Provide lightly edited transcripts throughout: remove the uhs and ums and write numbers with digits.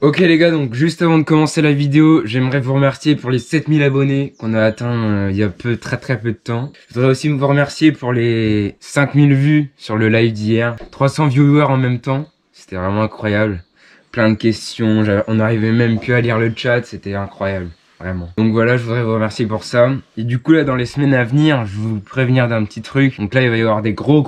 Ok les gars, donc juste avant de commencer la vidéo, j'aimerais vous remercier pour les 7000 abonnés qu'on a atteint il y a très peu de temps. Je voudrais aussi vous remercier pour les 5000 vues sur le live d'hier. 300 viewers en même temps, c'était vraiment incroyable. Plein de questions, on n'arrivait même plus à lire le chat, c'était incroyable. Vraiment. Donc voilà, je voudrais vous remercier pour ça. Et du coup là, dans les semaines à venir, je vais vous prévenir d'un petit truc. Donc là, il va y avoir des gros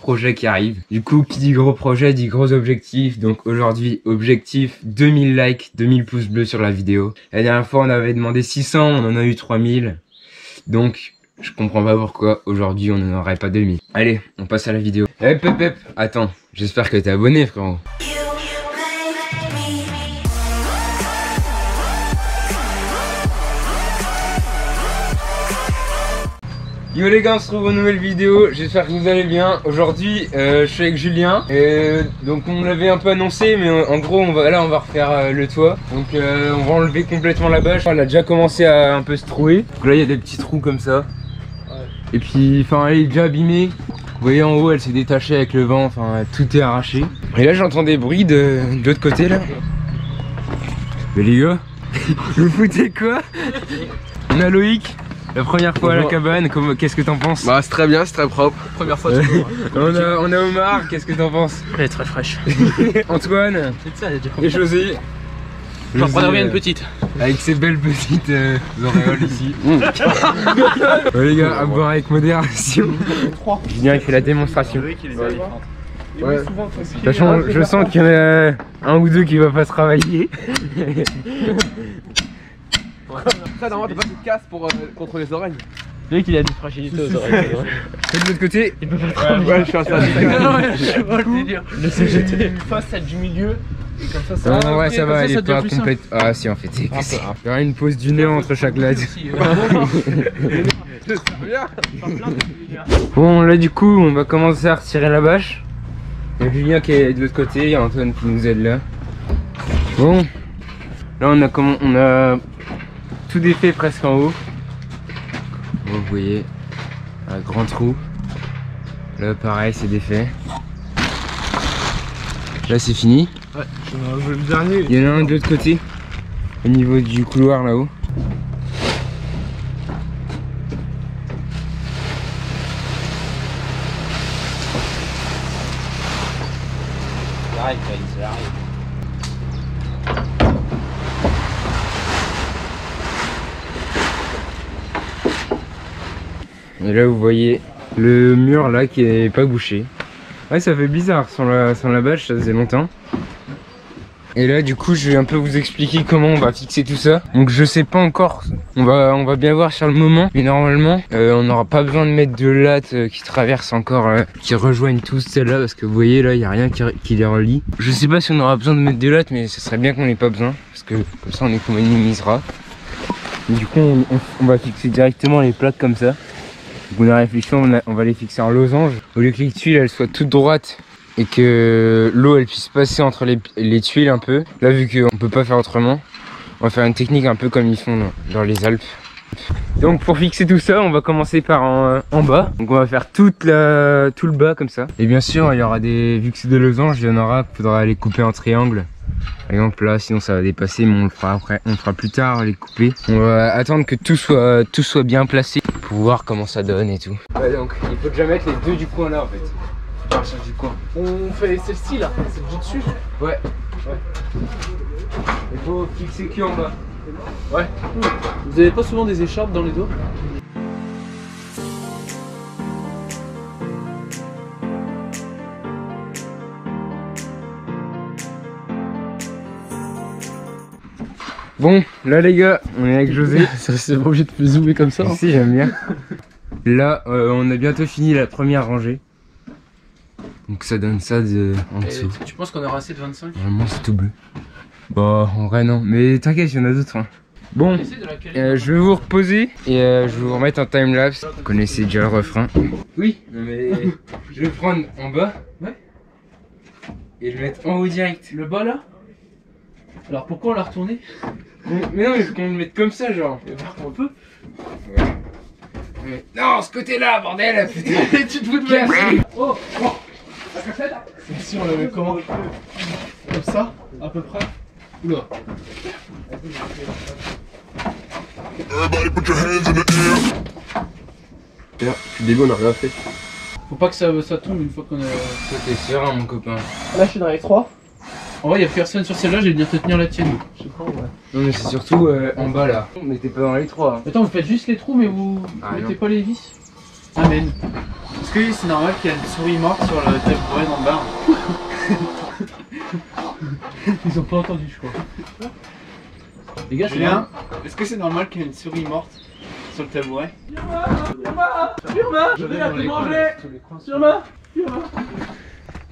projets qui arrivent. Du coup, qui dit gros projet dit gros objectifs. Donc aujourd'hui, objectif 2000 likes, 2000 pouces bleus sur la vidéo. La dernière fois, on avait demandé 600, on en a eu 3000. Donc je comprends pas pourquoi aujourd'hui on n'en aurait pas 2000. Allez, on passe à la vidéo. Hep. Attends, j'espère que t'es abonné, frérot. Yo les gars, on se retrouve pour une nouvelle vidéo, j'espère que vous allez bien. Aujourd'hui je suis avec Julien et donc on l'avait un peu annoncé, mais en gros on va refaire le toit. Donc on va enlever complètement la bâche. Elle a déjà commencé à un peu se trouer. Donc là il y a des petits trous comme ça. Et puis enfin elle est déjà abîmée. Vous voyez en haut elle s'est détachée avec le vent, enfin tout est arraché. Et là j'entends des bruits de l'autre côté là. Mais les gars, vous foutez quoi? On a Loïc. La première fois à la cabane, qu'est-ce que t'en penses? Bah c'est très bien, c'est très propre. Première fois tu vois. On a Omar, qu'est-ce que t'en penses? Elle est très fraîche. Antoine et José. J'en prendrais bien une petite. Avec ces belles petites auréoles ici. Ouais, les gars, à boire avec modération. Julien il fait la démonstration. Ouais. Sachant, je sens qu'il y en a un ou deux qui va pas travailler. Ça normalement t'as pas de casse pour contre les oreilles. Le mec il a des fragilités aux oreilles. Et de l'autre côté, Il peut pas travailler. Ouais, je suis un syndicat. Je vois le délire. Laissez jeter une face celle du milieu. Et comme ça, ça non, ouais, ok, ça va, comme elle ça est pas devient complète. Ah si en fait, c'est cassé. Il y aura une pause d'une heure entre chaque lad. Bon là du coup on va commencer à retirer la bâche. Il y a Julien qui est de l'autre côté, il y a Antoine qui nous aide là. Bon, là on a tout défait presque en haut. Bon, vous voyez, un grand trou. Là pareil c'est défait. Là c'est fini. Ouais, je le dernier. Il y en a un de l'autre côté, au niveau du couloir là-haut. Ça arrive. Et là vous voyez le mur là qui est pas bouché. Ouais, ça fait bizarre sans la bâche, ça faisait longtemps. Et là du coup je vais un peu vous expliquer comment on va fixer tout ça. Donc je sais pas encore, on va bien voir sur le moment. Mais normalement on n'aura pas besoin de mettre de lattes qui traversent encore, qui rejoignent tous celles-là. Parce que vous voyez là il n'y a rien qui les relie. Je sais pas si on aura besoin de mettre des lattes, mais ce serait bien qu'on n'ait pas besoin. Parce que comme ça on économisera. Du coup on va fixer directement les plaques comme ça. Donc on a réfléchi, on va les fixer en losange. Au lieu que les tuiles elles soient toutes droites et que l'eau elle puisse passer entre les tuiles un peu. Là vu qu'on peut pas faire autrement, on va faire une technique un peu comme ils font dans les Alpes. Donc pour fixer tout ça, on va commencer par en bas. Donc on va faire tout le bas comme ça. Et bien sûr il y aura vu que c'est des losanges, il y en aura qu'il faudra les couper en triangle. Par exemple là, sinon ça va dépasser, mais on le fera après, on le fera plus tard, les couper. On va attendre que tout soit bien placé pour voir comment ça donne et tout. Ouais, donc il faut déjà mettre les deux du coin là en fait. À partir du coin. On fait celle-ci là, c'est du dessus. Ouais. Il faut fixer que en bas. Ouais. Vous avez pas souvent des écharpes dans les dos? Bon, là les gars, on est avec José. C'est pas obligé de zoomer comme ça. Si, j'aime bien. Là, on a bientôt fini la première rangée. Donc ça donne ça en dessous. Tu penses qu'on aura assez de 25? Normalement c'est tout bleu. Bah en vrai non, mais t'inquiète, il y en a d'autres. Hein. Bon, je vais vous reposer et je vais vous remettre en timelapse. Vous connaissez déjà le refrain. Oui, mais je vais le prendre en bas. Ouais. Et le mettre en haut direct. Le bas là? Alors pourquoi on l'a retourné? Mais non, mais faut qu'on le mette comme ça genre. On peut. Ouais. Non, ce côté-là, bordel, putain. Tu te fous de moi. Oh, oh. Si on le met comment? Comme ça, à peu près. Oula. Everybody put your hands in the air. Depuis le début, on a rien fait. Faut pas que ça tombe une fois qu'on a. Toi t'es serein mon copain. Là, je suis dans les 3. En vrai, y'a personne sur celle-là, je vais venir te tenir la tienne. Je sais pas, ouais. Non mais c'est surtout en bas là. On n'était pas dans les trois. Hein. Attends, vous faites juste les trous, mais vous mettez pas les vis. Amen. Est-ce que c'est normal qu'il y ait une souris morte sur le tabouret dans le bar? Ils ont pas entendu, je crois. Les gars, Julien, est-ce que c'est normal qu'il y ait une souris morte sur le tabouret? Je viens te manger.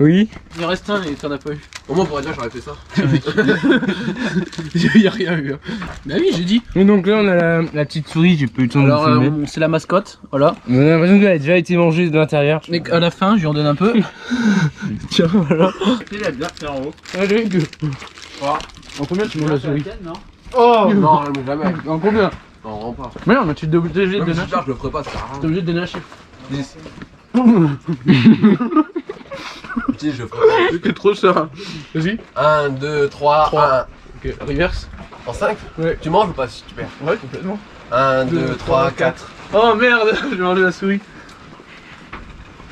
Oui. Il en reste un et t'en as pas eu. Au moins, on pourrait dire j'aurais fait ça. Y'a rien eu. Hein. Bah oui, j'ai dit. Et donc là on a la petite souris, j'ai pas eu le temps de Alors, le filmer. c'est la mascotte, voilà. On a l'impression qu'elle a déjà été mangée de l'intérieur. Et à la fin, je lui en donne un peu. Tiens voilà. Il a bien fait en haut. Allez que. En combien tu manges la souris? Oh non, mais jamais. En combien? Non, vraiment pas. Mais non, mais tu es obligé de Même si donner. je perds, je le ferai pas, ça sert à T'es rien. obligé de donner un chiffre. 10. Petit, je le ferai C'est trop cher. Vas-y. pas. 1, 2, 3, 1. Ok, reverse. En 5? Ouais. Tu manges ou pas si tu perds? Ouais, complètement. 1, 2, 3, 4. Oh merde, j'ai mangé la souris.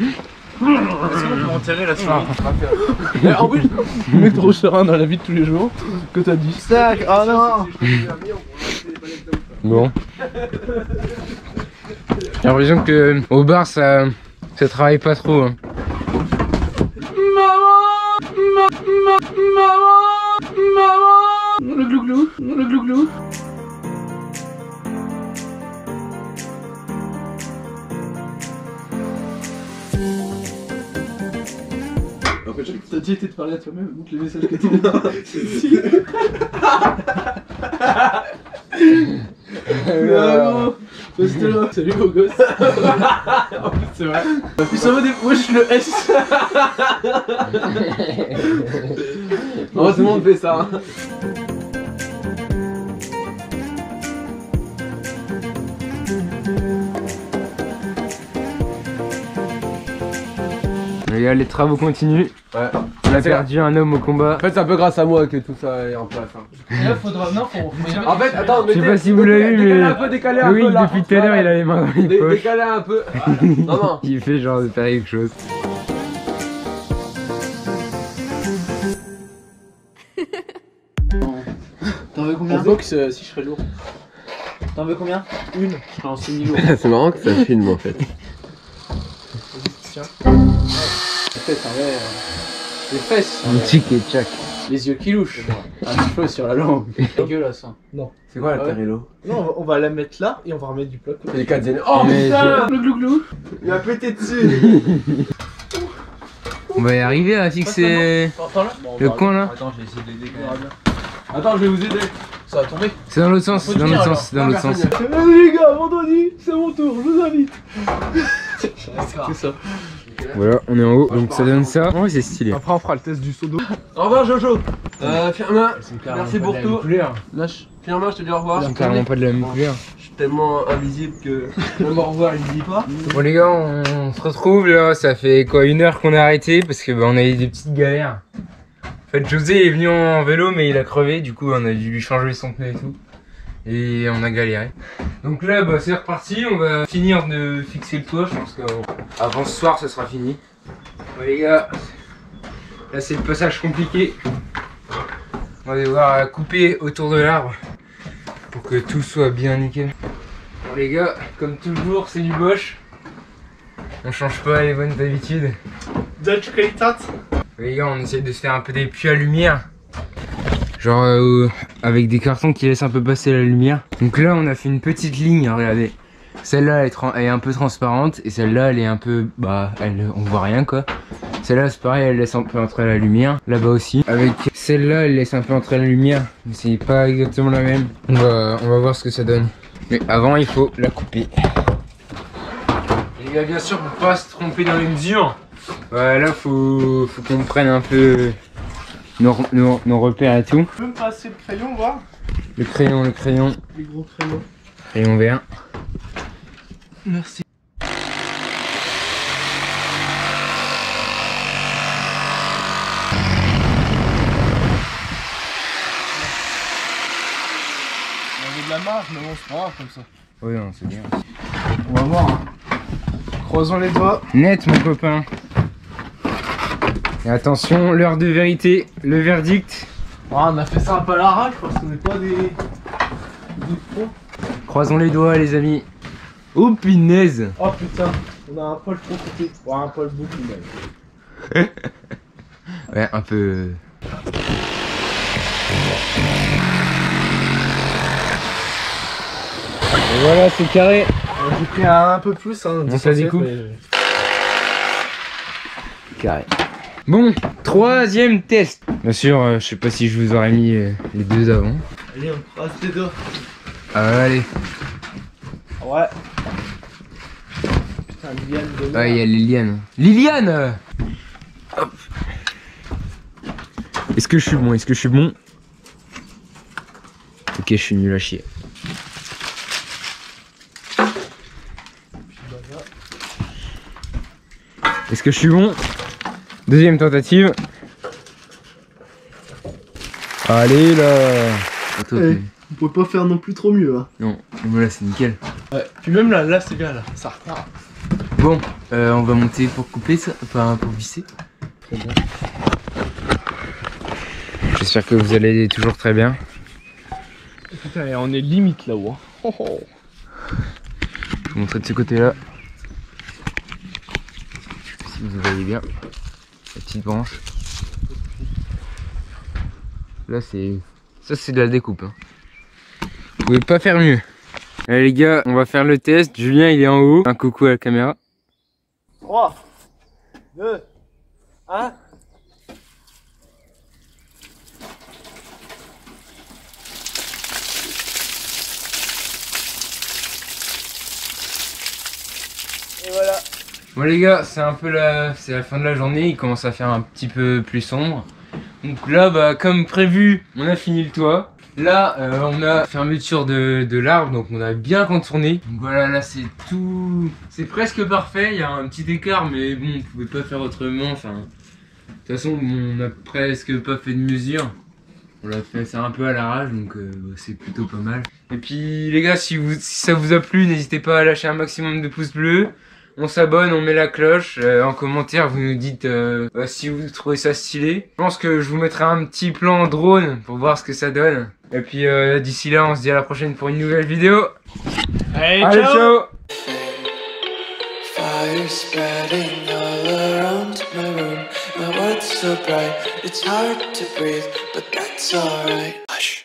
Est-ce qu'on peut enterrer la souris? Mais en plus, Le mec trop serein dans la vie de tous les jours. Que t'as dit? Sac, oh non. Bon. J'ai l'impression que au bar ça travaille pas trop. Hein. Le glouglou, le glouglou. T'as dit été de parler à toi-même, montre les messages que t'as. Si. C'était là. Salut beau gosse. En plus c'est vrai. Puis ça va des... Wesh le S. oh, tout le monde fait ça. Hein. Les travaux continuent. Ouais. On a perdu un homme au combat. En fait, c'est un peu grâce à moi que tout ça est en place. Hein. Là faudra... Non, faut En fait, attends, Je sais pas si vous l'avez vu, mais décalez un oui, peu là. depuis tout à l'heure, il a les mains dans les poches. Décalez un peu. Non, non. Il fait genre de faire quelque chose. T'en veux combien? En box, si je serais lourd. T'en veux combien? Une. Je serais en semi-lourd. C'est marrant que ça filme en fait. Tiens. La tête, en vrai. Les fesses. Un tic et tchac. Les yeux qui louchent. Un cheveu sur la langue. Dégueulasse. Hein. C'est quoi la Ouais. Terrello? Non, on va la mettre là et on va remettre du plat. C'est les 4 zénés. Oh Mais putain! Le glouglou. Il a pété dessus! On va y arriver à fixer le coin là. Attends, je vais essayer de l'aider quand même. Attends, je vais vous aider. Ça va tomber. C'est dans l'autre sens, c'est dans l'autre sens, c'est dans l'autre sens. Allez les gars, vendredi, c'est mon tour, je vous invite. C'est ça. Voilà, on est en haut, donc ça donne ça. Oh, c'est stylé. Après, on fera le test du seau d'eau. Au revoir Jojo. Firmin, merci pour tout. Lâche. Firmin, je te dis au revoir. Ils sont carrément pas de la même couleur. Je suis tellement invisible que même au revoir, il me dit pas. Bon les gars, on se retrouve là, ça fait quoi 1 heure qu'on a arrêté parce que on a eu des petites galères. En fait José est venu en vélo mais il a crevé, du coup on a dû lui changer son pneu et tout. Et on a galéré. Donc là bah c'est reparti, on va finir de fixer le toit, je pense qu'avant ce soir ça sera fini. Bon les gars, là c'est le passage compliqué. On va devoir couper autour de l'arbre pour que tout soit bien nickel. Bon les gars, comme toujours c'est du Bosch. On change pas les bonnes habitudes. Dutch qualitat. Les gars, on essaie de se faire un peu des puits à lumière. Genre avec des cartons qui laissent un peu passer la lumière. Donc là on a fait une petite ligne, regardez. Celle-là elle est un peu transparente et celle-là elle est un peu... Bah on voit rien quoi. Celle-là c'est pareil, elle laisse un peu entrer la lumière. Là-bas aussi. Avec celle-là elle laisse un peu entrer la lumière. Mais c'est pas exactement la même. On va voir ce que ça donne. Mais avant il faut la couper. Les gars bien sûr pour pas se tromper dans les mesures. Là faut qu'on prenne un peu nos repères et tout. Tu peux me passer le crayon, voir? Le crayon. Les gros crayons. Crayon vert. Merci. de la marge, mais bon, c'est pas grave comme ça. Oui, non, c'est bien. On va voir. Hein. Croisons les doigts. Net, mon copain. Et attention, l'heure de vérité, le verdict. Ah, on a fait ça un peu à l'arrache parce qu'on n'est pas des pros. Croisons les doigts, les amis. Oh, punaise. Oh putain, on a un poil trop coupé. Ouais, un poil beaucoup même. Ouais, un peu... Et voilà, c'est carré. J'ai pris un peu plus. Hein, On ça découpe. Carré. Bon, troisième test. Bien sûr, je sais pas si je vous aurais mis les deux avant. Allez, on croise les doigts. Allez. Ouais. Putain, Liliane de Ah, il y a Liliane. Liliane. Hop. Est-ce que je suis bon? Est-ce que je suis bon? Ok, je suis nul à chier. Est-ce que je suis bon? Deuxième tentative. Allez là. Attends, Hey, on peut pas faire non plus trop mieux. Hein. non, voilà, c'est nickel. Ouais. Puis même là c'est bien là. Ça repart. Bon, on va monter pour couper ça, enfin pour visser. Très bien. J'espère que vous allez toujours très bien. Putain, on est limite là-haut. Hein. Oh, oh. Je vais vous montrer de ce côté-là. Si vous voyez bien la petite branche. Là c'est... Ça c'est de la découpe. Hein. Vous pouvez pas faire mieux. Allez les gars, on va faire le test. Julien il est en haut. Un coucou à la caméra. 3, 2, 1. Et voilà. Bon les gars, c'est un peu c'est la fin de la journée, il commence à faire un petit peu plus sombre. Donc là, bah, comme prévu, on a fini le toit. Là, on a fermeture de l'arbre, donc on a bien contourné. Donc voilà, là c'est tout, c'est presque parfait. Il y a un petit écart, mais bon, on pouvait pas faire autrement. Enfin, de toute façon, on a presque pas fait de mesure. On l'a fait ça un peu à l'arrache, donc c'est plutôt pas mal. Et puis les gars, si ça vous a plu, n'hésitez pas à lâcher un maximum de pouces bleus. On s'abonne, on met la cloche. En commentaire, vous nous dites si vous trouvez ça stylé. Je pense que je vous mettrai un petit plan drone pour voir ce que ça donne. Et puis d'ici là, on se dit à la prochaine pour une nouvelle vidéo. Allez, Allez, ciao. Fire spreading all around my room. My world's so bright, it's hard to breathe, but that's alright. Hush.